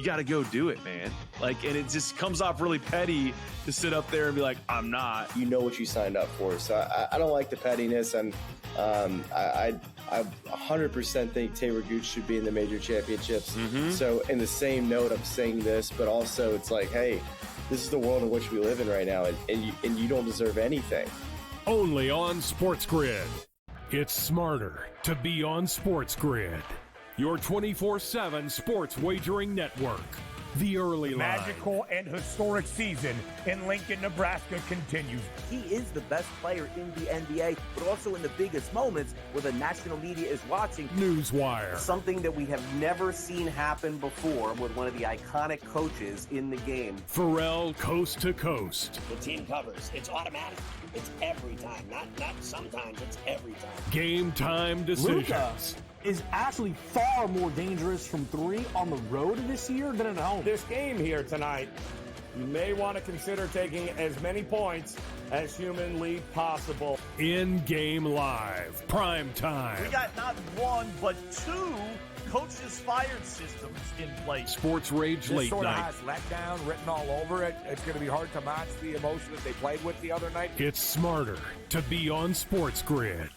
got to go do it, man. Like, and it just comes off really petty to sit up there and be like, I'm not. You know what you signed up for. So I don't like the pettiness, and I 100% think Taylor Gooch should be in the major championships. So in the same note, I'm saying this, but also it's like, hey, this is the world in which we live in right now, and you don't deserve anything. Only on SportsGrid. It's smarter to be on SportsGrid, your 24/7 sports wagering network. The early line. Magical and historic season in Lincoln, Nebraska continues. He is the best player in the NBA, but also in the biggest moments where the national media is watching. Newswire. Something that we have never seen happen before with one of the iconic coaches in the game. Pharrell, coast to coast. The team covers. It's automatic. It's every time. Not sometimes. It's every time. Game time decisions. Luka is actually far more dangerous from three on the road this year than at home. This game here tonight, you may want to consider taking as many points as humanly possible. In-game live. Prime time. We got not one, but two coaches fired systems in place. SportsRage This late sort of night. has letdown written all over it. It's going to be hard to match the emotion that they played with the other night. It's smarter to be on SportsGrid.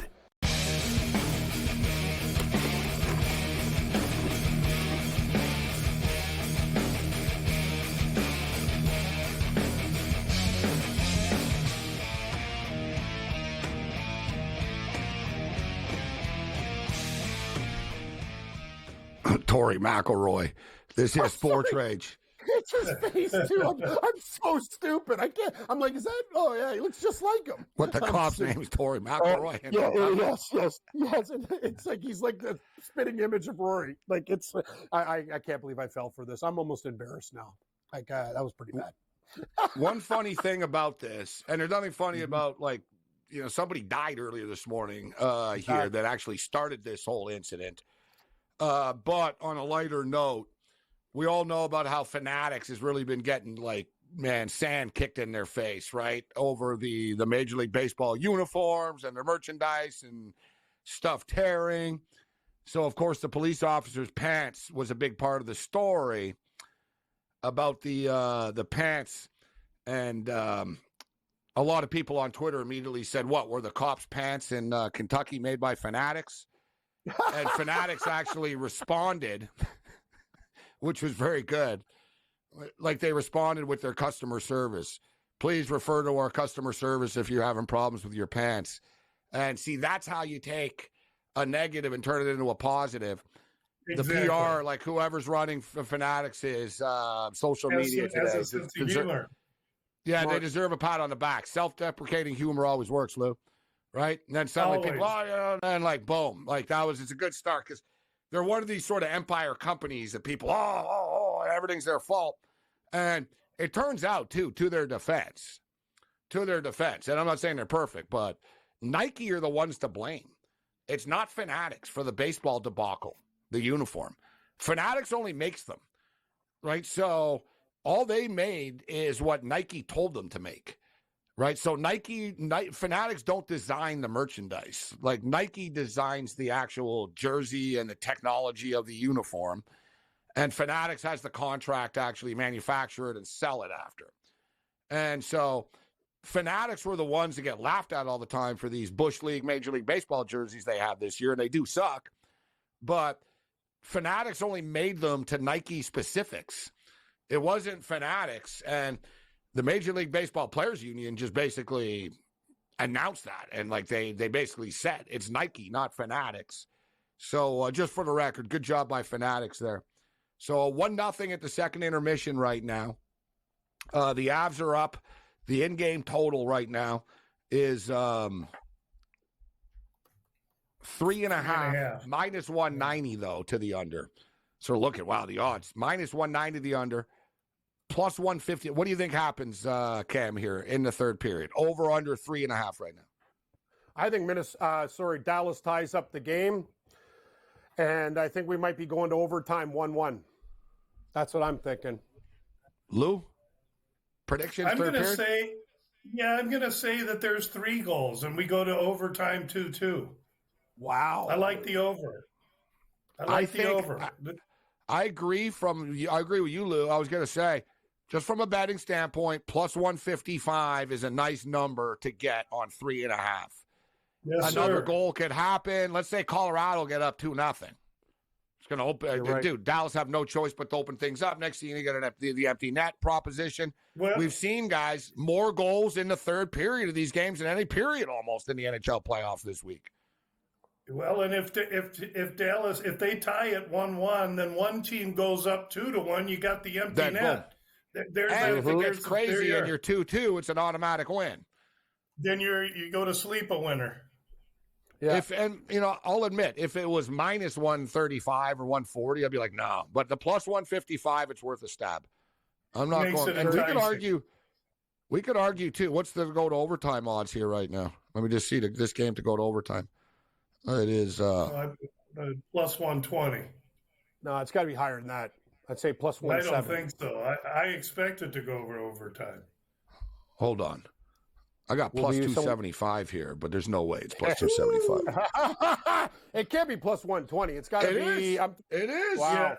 Tory McElroy. This is SportsRage. It's his face too. I'm so stupid. I can't. I'm like, is that? Oh yeah, he looks just like him. What the cop's name is Tory McElroy. Yes. And it's like he's like the spitting image of Rory. Like it's. I can't believe I fell for this. I'm almost embarrassed now. Like that was pretty bad. One funny thing about this, and there's nothing funny about like, somebody died earlier this morning here that actually started this whole incident. But on a lighter note, we all know about how Fanatics has really been getting sand kicked in their face, right? Over the Major League Baseball uniforms and their merchandise and stuff tearing. So, of course, the police officer's pants was a big part of the story about the pants. And a lot of people on Twitter immediately said, what, were the cops' pants in Kentucky made by Fanatics? And Fanatics actually responded, which was very good. Like, they responded with their customer service. Please refer to our customer service if you're having problems with your pants. And see, that's how you take a negative and turn it into a positive. Exactly. The PR, like whoever's running Fanatics is social media today. Yeah, Smart. They deserve a pat on the back. Self-deprecating humor always works, Lou. Right? And then suddenly people, and like, boom. Like, it's a good start because they're one of these sort of empire companies that people, everything's their fault. And it turns out, too, to their defense, and I'm not saying they're perfect, but Nike are the ones to blame. It's not Fanatics for the baseball debacle, the uniform. Fanatics only makes them, right? So all they made is what Nike told them to make, right? So Fanatics don't design the merchandise. Like, Nike designs the actual jersey and the technology of the uniform, and Fanatics has the contract to actually manufacture it and sell it after. And so Fanatics were the ones that get laughed at all the time for these Bush League, Major League Baseball jerseys they have this year, and they do suck. But Fanatics only made them to Nike specifics. It wasn't Fanatics, and the Major League Baseball Players Union just basically announced that, and like they basically said it's Nike, not Fanatics. So just for the record, good job by Fanatics there. So 1-0 at the second intermission right now. The Avs are up. The in-game total right now is 3.5, minus 190 though to the under. So look at the odds minus 190 to the under. Plus 150. What do you think happens, Cam, here in the third period? Over, under 3.5 right now. I think Dallas ties up the game, and I think we might be going to overtime 1-1. That's what I'm thinking. Lou, predictions? I'm going to say that there's 3 goals, and we go to overtime 2-2. Wow. I like the over. I agree with you, Lou. I was going to say, just from a betting standpoint, plus 155 is a nice number to get on 3.5. Yes, Another sir. goal could happen. Let's say Colorado get up 2-0. It's going to open. Right. Dude, Dallas have no choice but to open things up. Next thing you get the empty net proposition. Well, we've seen, guys, more goals in the third period of these games than any period almost in the NHL playoffs this week. Well, and if Dallas, if they tie at 1-1, then one team goes up 2-1. You got the empty net. And if it gets crazy and you're 2-2, it's an automatic win. Then you go to sleep a winner. Yeah. I'll admit, if it was minus 135 or 140, I'd be like, no. But the plus 155, it's worth a stab. I'm not going. And we could argue too. What's the go to overtime odds here right now? Let me just see this game to go to overtime. It is plus 120. No, it's got to be higher than that. I'd say plus 170. I don't think so. I expect it to go over overtime. Hold on. I got plus 275 here, but there's no way it's plus 275. It can't be plus 120. It's got to be. It is. Wow. Yeah.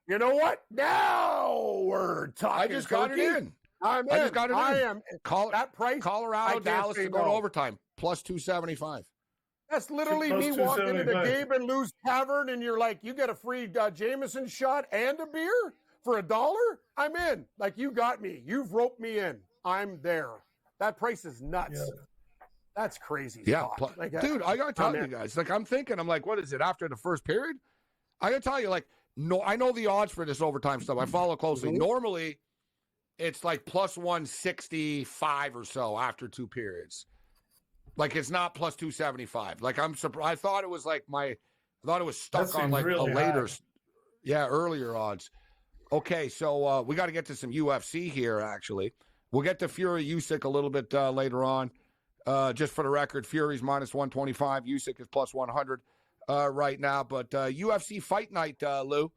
You know what? Now we're talking. I just got it in. I just got it in. I am. That price. Colorado, Dallas to go to overtime. Plus 275. That's literally me walking into the Gabe and Lou's Tavern, and you're like, you get a free Jameson shot and a beer for $1? I'm in. Like, you got me. You've roped me in. I'm there. That price is nuts. Yeah. That's crazy. Yeah. Dude, I got to tell you guys, I'm thinking, what is it, after the first period? I got to tell you, no, I know the odds for this overtime stuff. I follow closely. Mm-hmm. Normally, it's like plus 165 or so after 2 periods. It's not plus 275. I'm surprised. I thought it was stuck on really a later, earlier odds. Okay, so we got to get to some UFC here, actually. We'll get to Fury Usyk a little bit later on. Just for the record, Fury's minus 125. Usyk is plus 100 right now. But UFC Fight Night, Lou,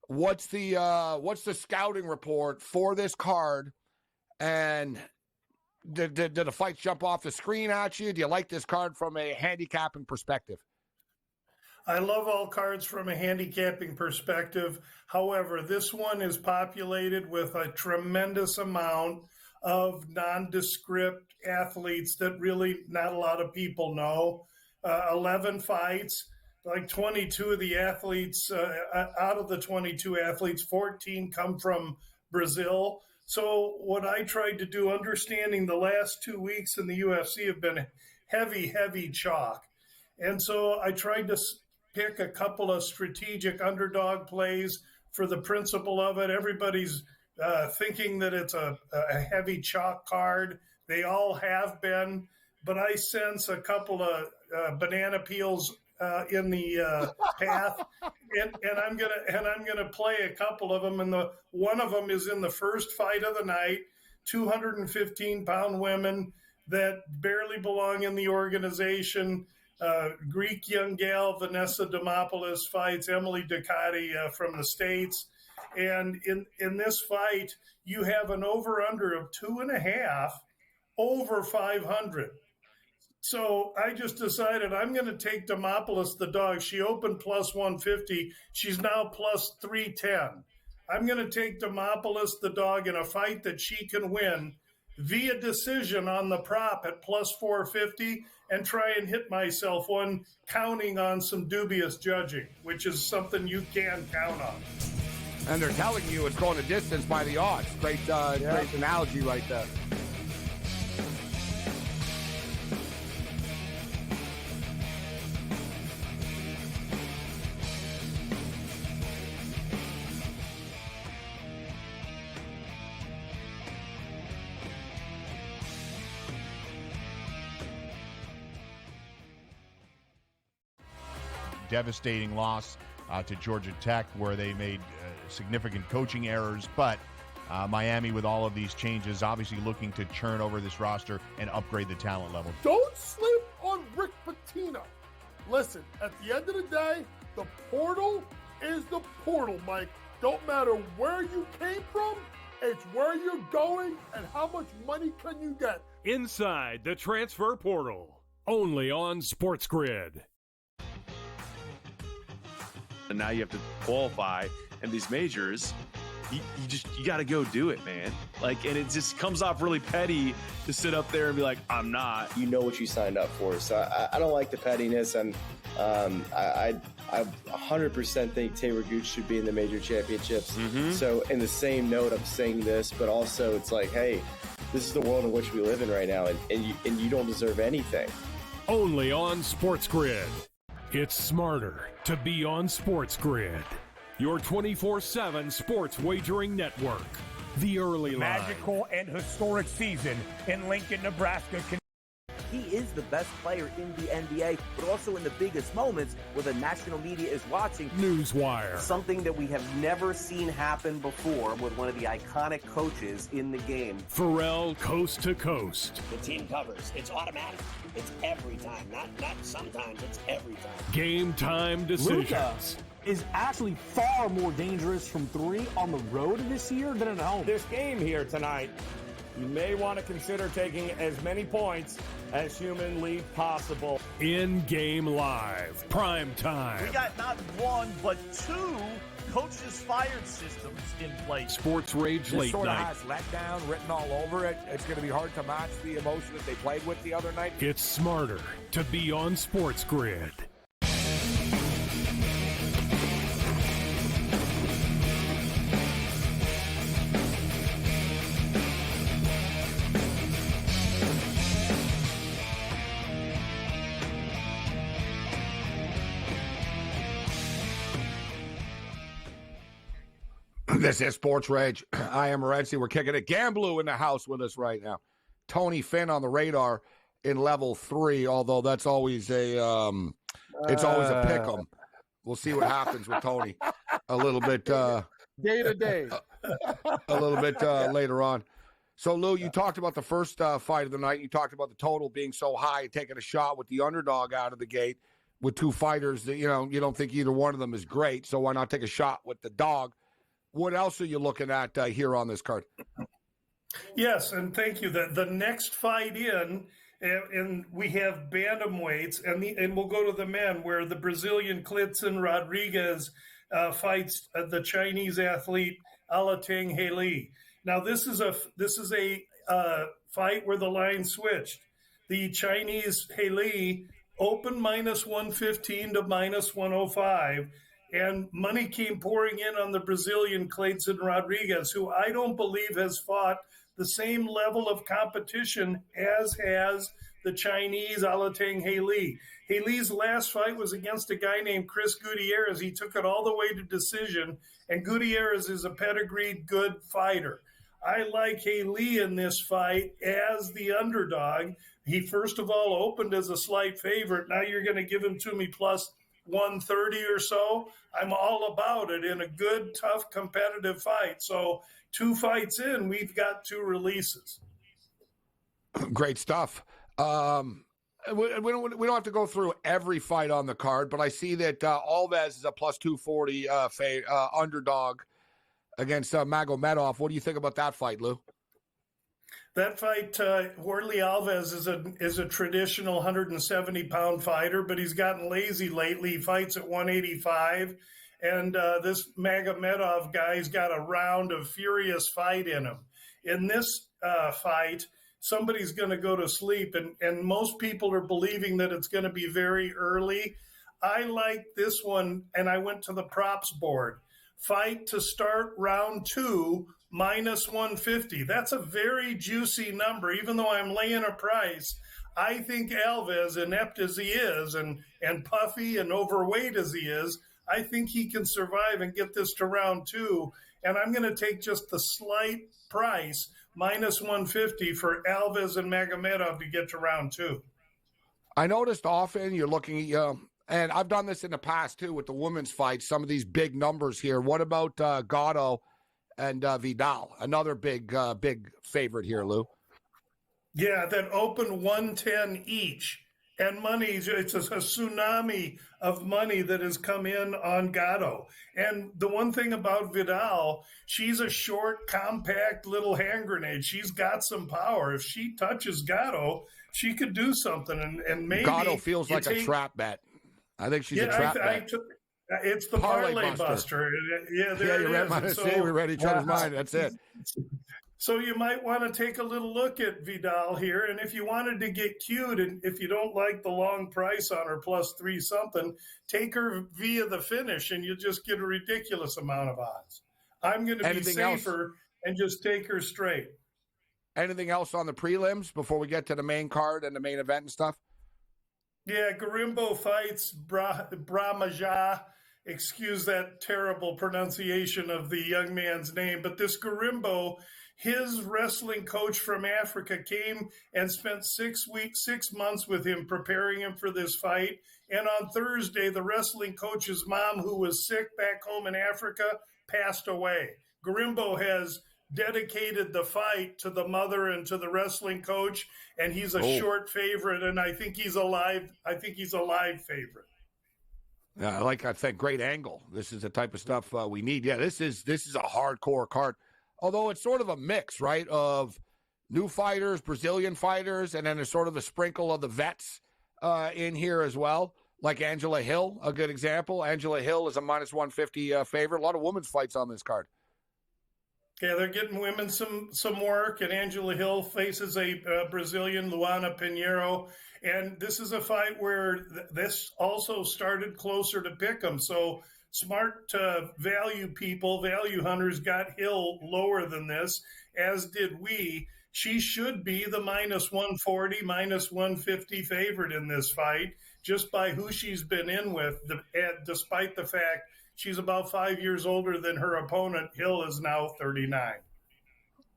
what's the scouting report for this card? And did the fights jump off the screen at you? Do you like this card from a handicapping perspective? I love all cards from a handicapping perspective. However, this one is populated with a tremendous amount of nondescript athletes that really not a lot of people know. 11 fights, like 22 of the athletes, out of the 22 athletes, 14 come from Brazil. So what I tried to do, understanding the last 2 weeks in the UFC have been heavy chalk. And so I tried to pick a couple of strategic underdog plays for the principle of it. Everybody's thinking that it's a heavy chalk card. They all have been, but I sense a couple of banana peels in the path, and I'm gonna play a couple of them. And one of them is in the first fight of the night. 215-pound women that barely belong in the organization. Greek young gal Vanessa Demopoulos fights Emily Ducati from the States. And in this fight, you have an over-under of 2.5 over 500. So I just decided I'm going to take Demopoulos, the dog. She opened plus 150. She's now plus 310. I'm going to take Demopoulos, the dog, in a fight that she can win via decision on the prop at plus 450 and try and hit myself one counting on some dubious judging, which is something you can count on. And they're telling you it's going a distance by the odds. Great analogy right there. Devastating loss to Georgia Tech, where they made significant coaching errors. But Miami, with all of these changes, obviously looking to churn over this roster and upgrade the talent level. Don't sleep on Rick Pitino. Listen, at the end of the day, the portal is the portal, Mike. Don't matter where you came from, it's where you're going and how much money can you get. Inside the transfer portal, only on SportsGrid. And now you have to qualify, and these majors, you got to go do it, man. Like, and it just comes off really petty to sit up there and be like, I'm not. You know what you signed up for. So I don't like the pettiness, and I 100% think Taylor Gooch should be in the major championships. Mm-hmm. So in the same note, I'm saying this, but also it's like, hey, this is the world in which we live in right now, and you don't deserve anything. Only on SportsGrid. It's smarter to be on SportsGrid, your 24/7 sports wagering network. The early line. Magical and historic season in Lincoln, Nebraska. He is the best player in the NBA, but also in the biggest moments where the national media is watching. Newswire. Something that we have never seen happen before with one of the iconic coaches in the game. Pharrell, coast to coast. The team covers. It's automatic. It's every time. Not sometimes. It's every time. Game time decisions. Luka is actually far more dangerous from three on the road this year than at home. This game here tonight, you may want to consider taking as many points as humanly possible. In-game live. Prime time. We got not one, but two coaches fired systems in place. SportsRage late sort of night. has letdown written all over it. It's going to be hard to match the emotion that they played with the other night. It's smarter to be on SportsGrid. This is SportsRage. I am Morency. We're kicking it. Gamblu in the house with us right now. Tony Finn on the radar in level 3, although that's always it's always a pick 'em. We'll see what happens with Tony a little bit Day to day. a little bit later on. So, Lou, you talked about the first fight of the night. You talked about the total being so high, taking a shot with the underdog out of the gate with two fighters that, you don't think either one of them is great. So why not take a shot with the dog? What else are you looking at here on this card? Yes, and thank you. The next fight in And we have bantamweights, and we'll go to the men, where the Brazilian Klitzen Rodriguez fights the Chinese athlete Alateng Haley. Now this is a fight where the line switched. The Chinese Haley opened minus 115 to minus 105, and money came pouring in on the Brazilian Klitzen Rodriguez, who I don't believe has fought the same level of competition as has the Chinese Alateng Haley. Haley's last fight was against a guy named Chris Gutierrez. He took it all the way to decision, and Gutierrez is a pedigreed good fighter. I like Haley in this fight as the underdog. He first of all opened as a slight favorite. Now you're going to give him to me plus 130 or so. I'm all about it in a good, tough, competitive fight. So 2 fights in, we've got 2 releases. Great stuff. We don't have to go through every fight on the card, but I see that Alves is a plus 240 underdog against Magomedov. What do you think about that fight, Lou? That fight, Warley Alves is a traditional 170-pound fighter, but he's gotten lazy lately. He fights at 185, and this Magomedov guy's got a round of furious fight in him. In this fight, somebody's going to go to sleep, and most people are believing that it's going to be very early. I like this one, and I went to the props board. Fight to start round 2, minus 150. That's a very juicy number, even though I'm laying a price. I think Alves, inept as he is and puffy and overweight as he is, I think he can survive and get this to round 2. And I'm going to take just the slight price, minus 150, for Alves and Magomedov to get to round 2. I noticed often you're looking at, and I've done this in the past too with the women's fights, some of these big numbers here. What about Gatto and Vidal? Another big favorite here, Lou. Yeah, that open 110 each. And money, it's a tsunami of money that has come in on Gatto. And the one thing about Vidal, she's a short, compact little hand grenade. She's got some power. If she touches Gatto, she could do something. And maybe Gatto feels like a trap bet. I think she's a trap bet. It's the parlay buster. Yeah, you're right. We read each other's mind. That's it. So you might want to take a little look at Vidal here. And if you wanted to get cute, and if you don't like the long price on her plus 3 something, take her via the finish and you just get a ridiculous amount of odds. I'm going to be safer and just take her straight. Anything else on the prelims before we get to the main card and the main event and stuff? Yeah, Garimbo fights Brahmaja. Excuse that terrible pronunciation of the young man's name. But this Garimbo, his wrestling coach from Africa came and spent 6 months with him, preparing him for this fight. And on Thursday, the wrestling coach's mom, who was sick back home in Africa, passed away. Garimbo has dedicated the fight to the mother and to the wrestling coach, and he's a short favorite, and I think he's a live favorite. Yeah, I think great angle. This is the type of stuff we need. Yeah, this is a hardcore card. Although it's sort of a mix, right, of new fighters, Brazilian fighters, and then there's sort of a sprinkle of the vets in here as well, like Angela Hill, a good example. Angela Hill is a minus 150 favorite. A lot of women's fights on this card. Yeah, they're getting women some work, and Angela Hill faces a Brazilian, Luana Pinheiro. And this is a fight where this also started closer to pick'em. So smart value people, value hunters got Hill lower than this, as did we. She should be the minus 140, minus 150 favorite in this fight, just by who she's been in with, despite the fact she's about 5 years older than her opponent. Hill is now 39.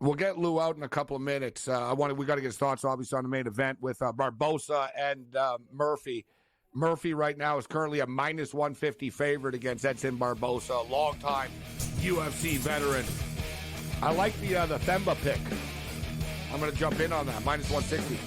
We'll get Lou out in a couple of minutes. We got to get his thoughts, obviously, on the main event with Barbosa and Murphy. Murphy right now is currently a minus 150 favorite against Edson Barbosa, a longtime UFC veteran. I like the Themba pick. I'm going to jump in on that, minus 160.